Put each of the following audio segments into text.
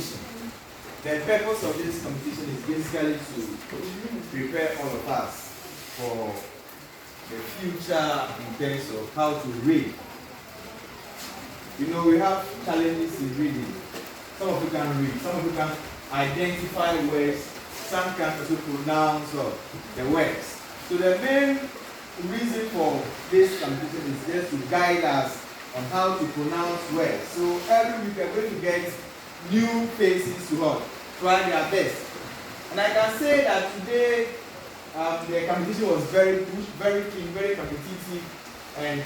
competition. The purpose of this competition is basically to prepare all of us for the future in terms of how to read. You know, we have challenges in reading. Some of you can read, some of you can identify words, some can also pronounce the words. So the main reason for this competition is just to guide us on how to pronounce words. So every week we're going to get new faces to try their best. And I can say that today the competition was very good, very keen, very competitive, and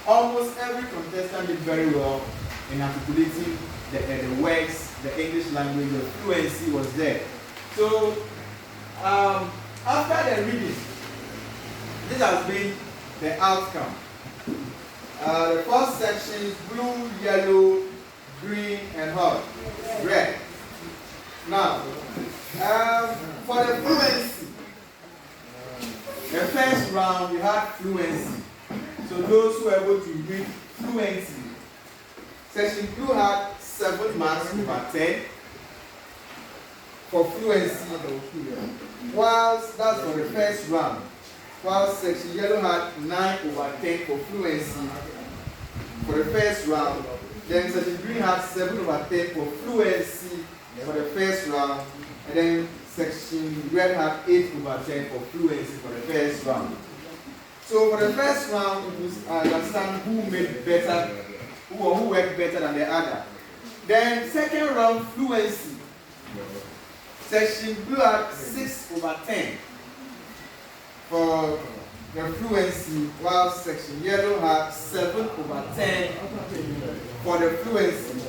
almost every contestant did very well in articulating the words, the English language, the fluency was there. So after the reading, this has been the outcome. The first section is blue, yellow, green, and red. Now, for the fluency, the first round we had fluency. So those who were able to read fluency, section blue had 7 marks over 10 for fluency. Whilst that's for the first round. While section yellow had 9 over 10 for fluency for the first round. Then section green had 7 over 10 for fluency for the first round. And then section red had 8 over 10 for fluency for the first round. So for the first round, it was understand who made better, who worked better than the other. Then second round, fluency. Section blue had 6 over 10 for the fluency, while section yellow had 7 over 10 for the fluency.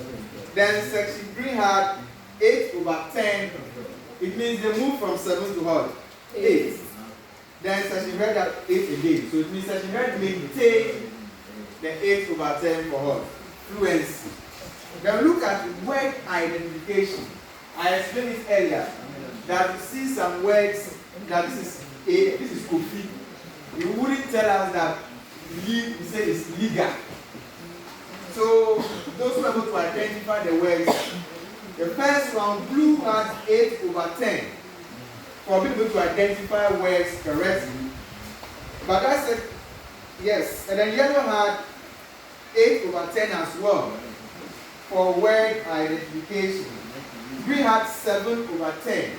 Then section green had 8 over 10. It means they moved from 7 to 8. Then section red had 8 again. So it means section red maintained the 8 over 10 for fluency. Then look at word identification. I explained it earlier that you see some words that this is Kofi. You wouldn't tell us that you say it's Liga. So those who are able to identify the words, the first round blue had 8 over 10 for people to identify words correctly. But I said yes, and then yellow had 8 over 10 as well for word identification. Green had 7 over 10.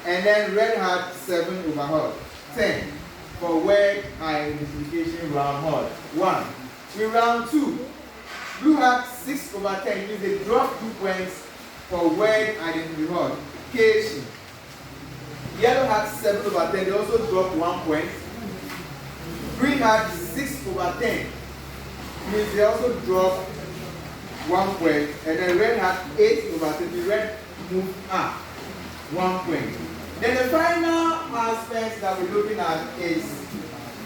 And then red had 7 over 10 for word identification round 1. In round 2, blue had 6 over 10. It means they dropped 2 points for word identification. Yellow had 7 over 10. They also dropped 1 point. Green had 6 over 10. It means they also dropped 1 point. And then red had 8 over 10. The red moved up 1 point. Then the final aspect that we're looking at is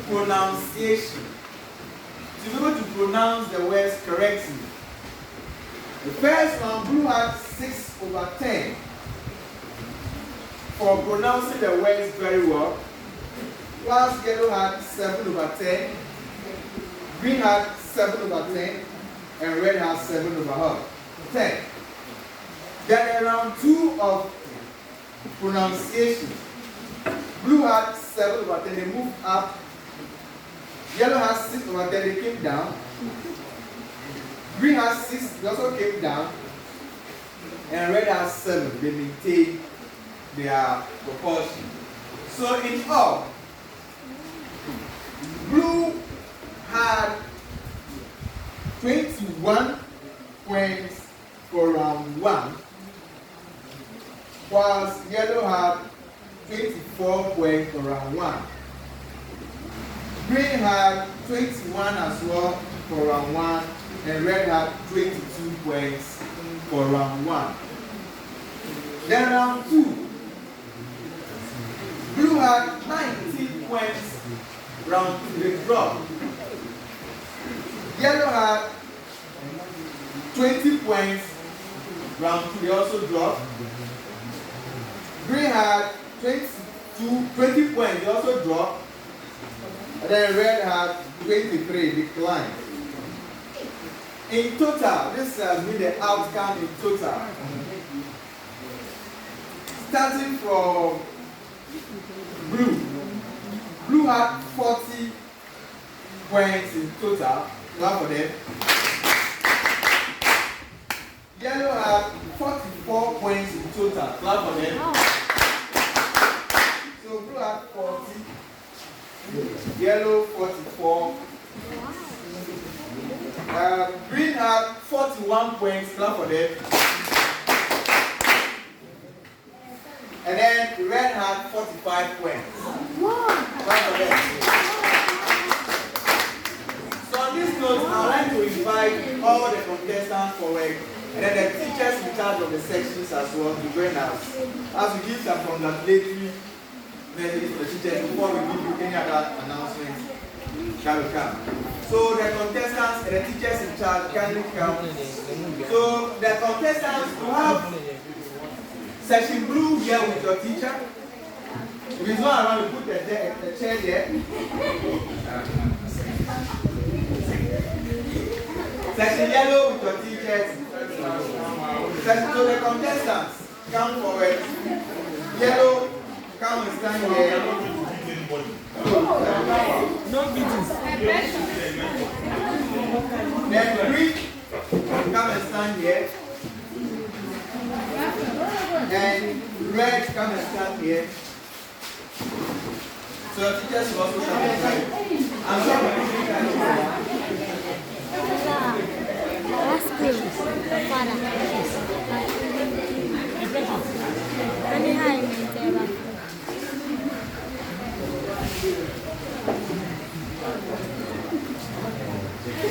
pronunciation. To be able to pronounce the words correctly. The first one, blue had 6 over 10 for pronouncing the words very well. Whilst yellow had 7 over 10, green had 7 over 10, and red had 7 over 10. Then around 2 of pronunciation, blue had 7 over 10, they moved up. Yellow has 6 over 10, they came down. Green has 6, they also came down. And red has 7, they maintained their proportion. So in all, blue had 21 points for round 1, whilst yellow had 24 points for round 1. Green had 21 as well for round 1, and red had 22 points for round 1. Then round 2, blue had 19 points, round 2, they dropped. Yellow had 20 points, round 2, they also dropped. Green had 20 points, they also dropped. And then red had 23, declined. in total, this has been the outcome in total. Starting from blue. Blue had 40 points in total. Clap for them. Yellow had 44 points in total. Clap for them. So blue had 40. Yellow 44. Green had 41 points. Clap for them. And then red had 45 points. Clap for them. So on this note, I would like to invite all the contestants forward, and then the teachers in charge of the sections as well to join us as we give some congratulatory messages to the teachers before we give you any other announcements that will come. So the contestants and the teachers in charge kindly come. So the contestants will have section blue here with your teacher. If it's not around, you put the chair there. Section yellow with your teachers. Section to the contestants, come forward. Yellow, come and stand here. No beatings. Then green, come and stand here. And red, come and stand here. So your teachers will also come and stand. I'm sorry. That's good.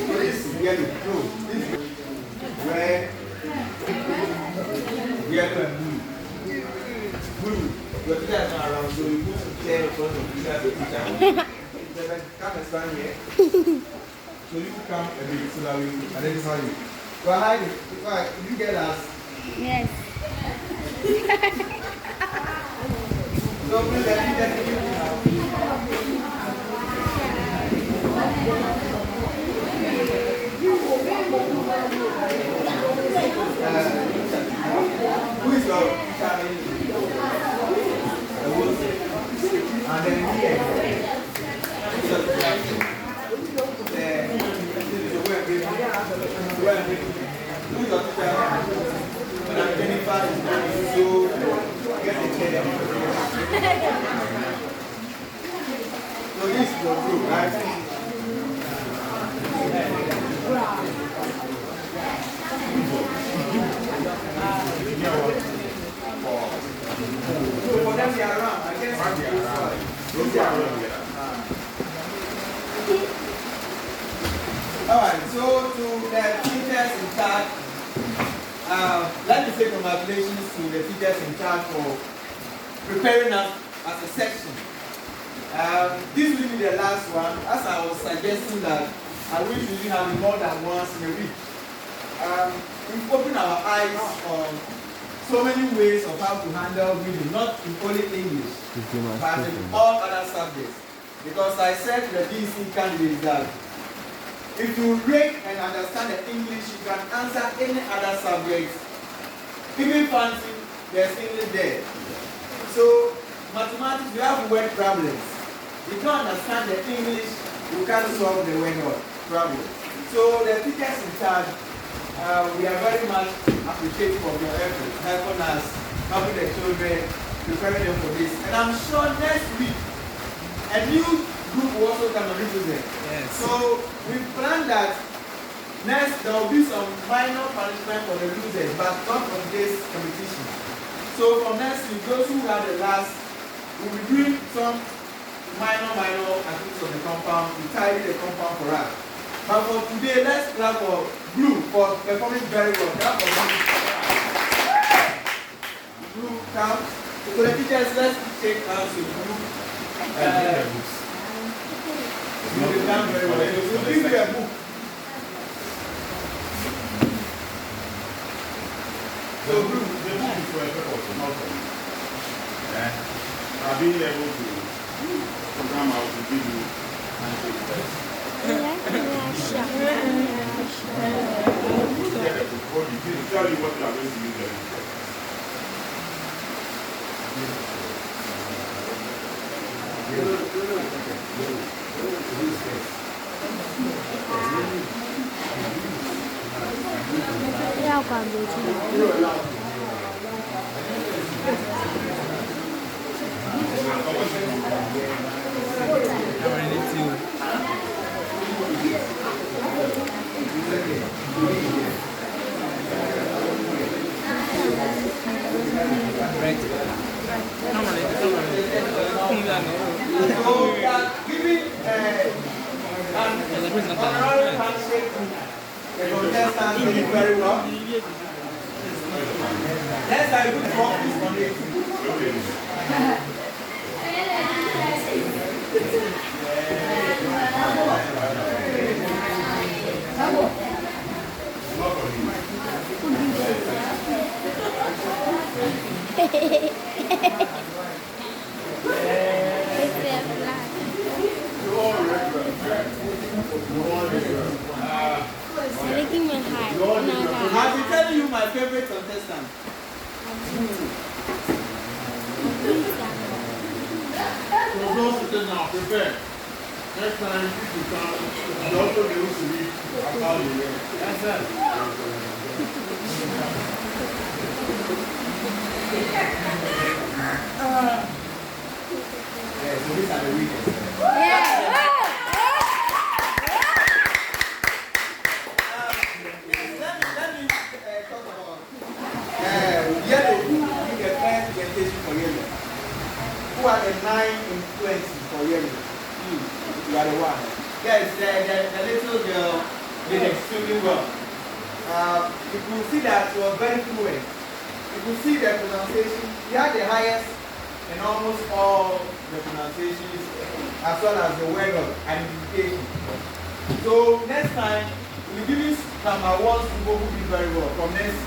This is yellow. This is red, yellow and blue. Blue. Your teacher is not around, so you put the chair in front of the teacher. Come and stand here. So you come a bit so that we identify you. Go ahead. Right. You get us. Yes. So please let me get you now. Who is your child? And then here. So this is your group, right? So for them they are around, I guess they are around. Alright, so to the teachers in charge, let me say congratulations to the teachers in charge for preparing us as a section. This will be the last one. As I was suggesting that I wish we have it more than once in a week. We've opened our eyes on so many ways of how to handle reading, not in only English, but in all other subjects. Because I said to the DC candidates that if you read and understand the English, you can answer any other subject. Even fancy, there's English there. So, mathematics, you have word problems. If you don't understand the English, you can't solve the word problem. So, the teachers in charge, we are very much appreciative of your efforts, helping us, helping the children, preparing them for this. And I'm sure next week, a new group will also come and represent. Yes. So, we plan that next there will be some minor punishment for the losers, but not for this competition. So, from next week, those who have the last, we will be doing some minor activities on the compound to tidy the compound for us. But for today, let's clap for Blue for performing very well. Clap for Blue. Blue, come. So the teachers, let's take hands with Blue. You've done very well. We'll give you a book. So Blue, the book is for a purpose, not for you. I've been able to program out to give you answers first. Tell you what you are going to use them. Giving an honorary handshake to the contestant doing very well. Let's have a good practice on it. Making my heart. I'll be telling you my favorite contestant. So those sitting now, prepare. Next time you come, you also be able to read about the year. That's it. Yeah, so these are the winners. Let me talk about yellow. Who is the first presentation for yellow? Who are the 9 influences for yellow? You are the one. Yes, the little girl did extremely well. You could see that she was very fluent. You could see the pronunciation. She had the highest in almost all the pronunciations, as well as the word of identification. So next time, we'll give you some awards to people who did very well from next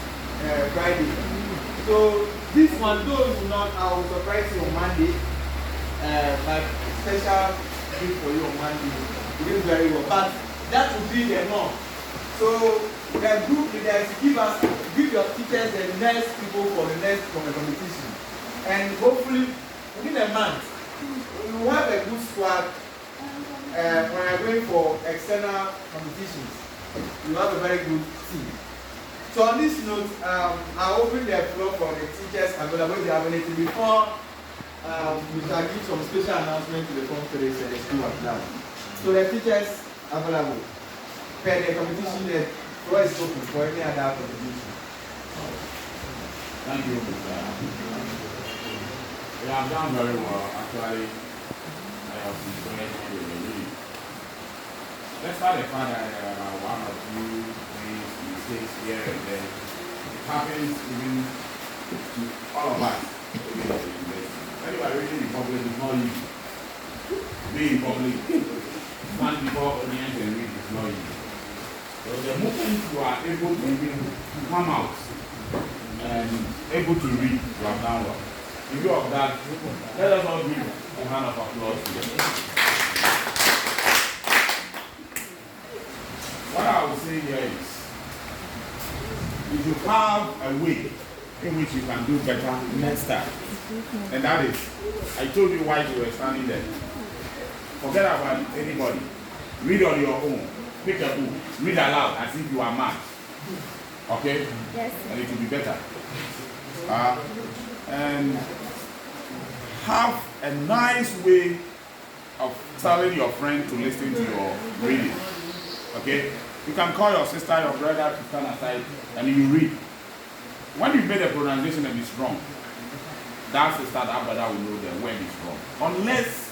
Friday. So this one, though it will not, I will surprise you on Monday. My special gift for you on Monday. You did very well, but that will be the norm. So the group leaders give your teachers the next people for the next competition, and hopefully within a month we will have a good squad. When I'm going for external competitions, we have a very good team. So on this note, I'll open the floor for the teachers available if they have anything before we shall give some special announcement to the conference and the school at now. So the teachers available. Per the competition, the floor is open for any other competition. Thank you, Mr. You have done very well. Actually, I have enjoyed the league. Let's start the fact that there are one or two mistakes here and there. It happens even to all of us. Anybody reading in public is not easy. Being in public, stand before audience and read is not easy. So the moment you are able to even come out and able to read, you have done well. In view of that, let us all give a hand of applause to them. What I will say here is, if you have a way in which you can do better next time, and that is, I told you why you were standing there. Forget about anybody. Read on your own. Pick a book. Read aloud as if you are mad. Okay? Yes. And it will be better. And have a nice way of telling your friend to listen to your reading. Okay? You can call your sister, your brother to stand aside and you read. When you made a pronunciation and it's wrong, that sister, that brother will know the word is wrong. Unless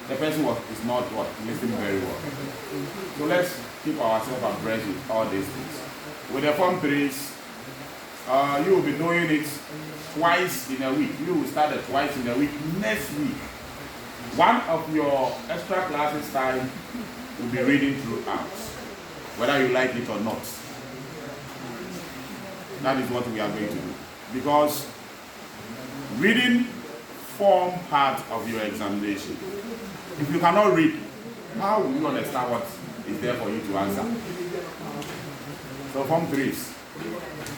the person is not listening very well. So let's keep ourselves abreast with all these things. With the form 3s, you will be doing it twice in a week. You will start it twice in a week next week. One of your extra classes time will be reading throughout, whether you like it or not. That is what we are going to do. Because reading form part of your examination. If you cannot read, how will you understand what is there for you to answer. So Form 3s,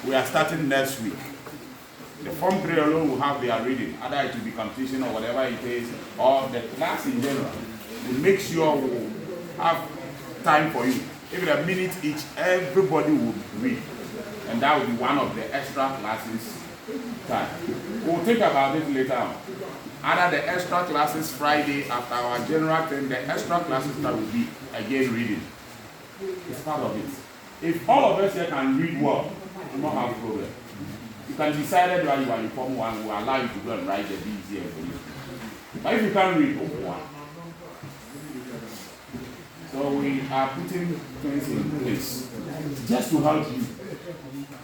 we are starting next week. The Form 3 alone will have their reading, either it will be competition or whatever it is, or the class in general. We'll make sure we'll have time for you. Even a minute each, everybody will read. And that will be one of the extra classes time. We'll think about it later on. Either the extra classes Friday after our general thing, the extra classes that will be again reading. It's part of it. If all of us here can read well, we won't have a problem. You can decide whether you are in Form 1, will allow you to go and write the BC for you. But if you can't read, one. So we are putting things in place just to help you.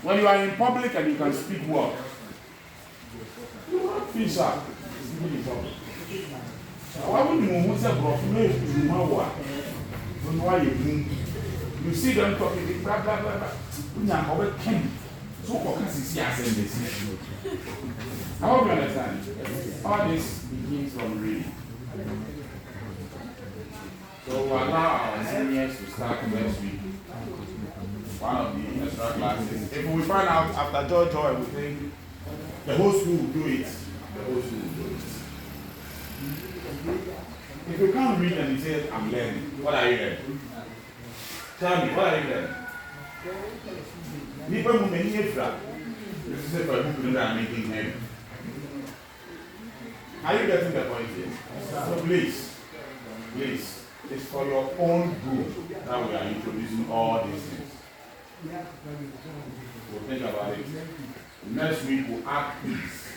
When you are in public and you can speak well, you won't feel sharp. It's really important. Why would you see them talking, blah, blah, blah, blah. So I hope you understand. All this begins from reading. So we'll allow our seniors to start next week. One of the extra classes. If we find out after Joy, we think the whole school will do it. The whole school will do it. If you can't read and you say, I'm learning, what are you learning? Tell me, what are you learning? People who many years back, this is for people that are making heavy. Are you getting the point here? So please, it's for your own good that we are introducing all these things. We'll think about it. Next week we'll add these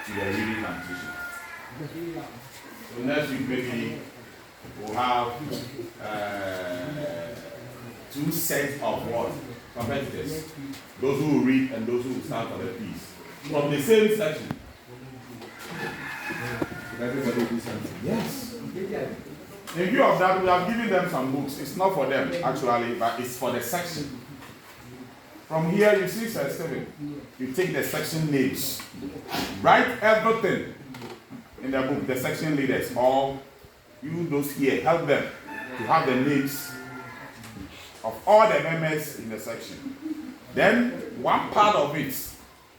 to the reading competition. So next week maybe we'll have 2 sets of what? Competitors. Those who will read and those who will stand for the piece. From the same section. Everybody will do something. Yes. In view of that, we have given them some books. It's not for them, actually, but it's for the section. From here, you see, Sir Stephen, you take the section names. Write everything in the book, the section leaders, or you those here, help them to have the names of all the members in the section. Then, one part of it,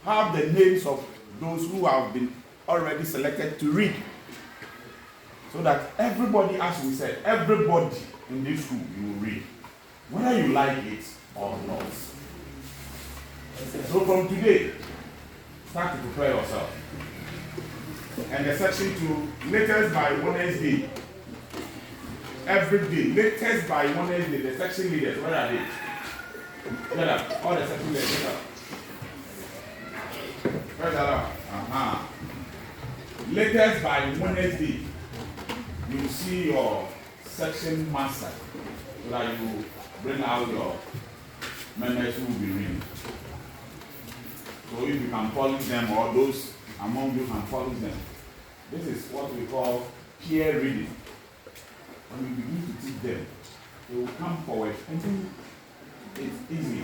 have the names of those who have been already selected to read. So that everybody, as we said, everybody in this school, you will read. Whether you like it or not. So from today, start to prepare yourself. And the section 2, latest by Wednesday. Every day, latest by Wednesday, the section leaders, where are they? Get up. All the section leaders, get up. Where's that? Latest by Wednesday, you see your section master so that you bring out your members who will be reading. So if you can polish them, or those among you can polish them. This is what we call peer reading. When you begin to teach them, they will come forward and think it's easy.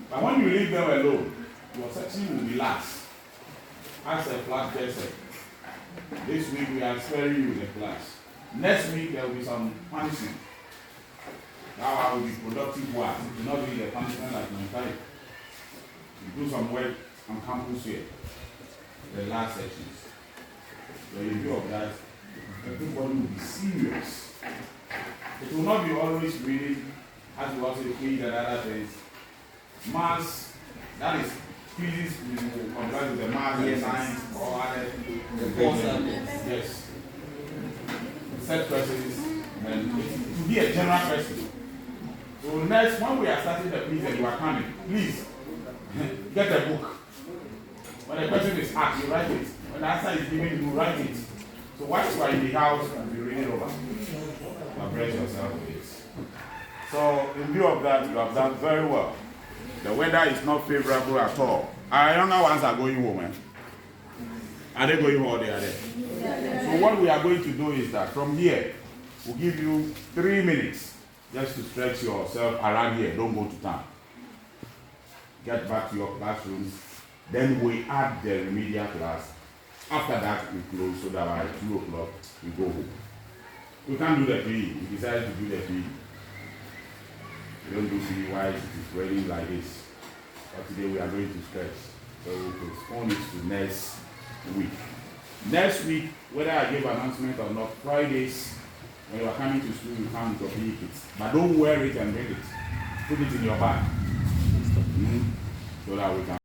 But when you leave them alone, your section will be last. As a flat person. This week we are sparing you the class. Next week there will be some punishment. Now I will be productive work. It will not be the punishment like my time. You do some work on campus here. The last sections. So in view of that, everybody will be serious. It will not be always reading as you also read and other things. Maths, that is physics, compared to the maths and science or other. Yes. Set questions, and to be a general person. So next, when we are starting the quiz and you are coming, please get a book. When the question is asked, you write it. When the answer is given, you write it. So once you are in the house, you read it over. Impress yourself with it. So in view of that, you have done very well. The weather is not favorable at all. Our younger ones are going home. Eh? Are they going home or they are there? So what we are going to do is that from here, we'll give you 3 minutes just to stretch yourself around here. Don't go to town. Get back to your classrooms. Then we add the remedial class. After that, we close so that by 2 o'clock, we go home. We can't do the PE. We decided to do the PE. We don't do PE while it is raining like this. But today we are going to stretch. So we'll postpone it to next week. Next week, whether I give announcement or not, Fridays, when you are coming to school, you come with your PE kits. But don't wear it and bring it. Put it in your bag. So that we can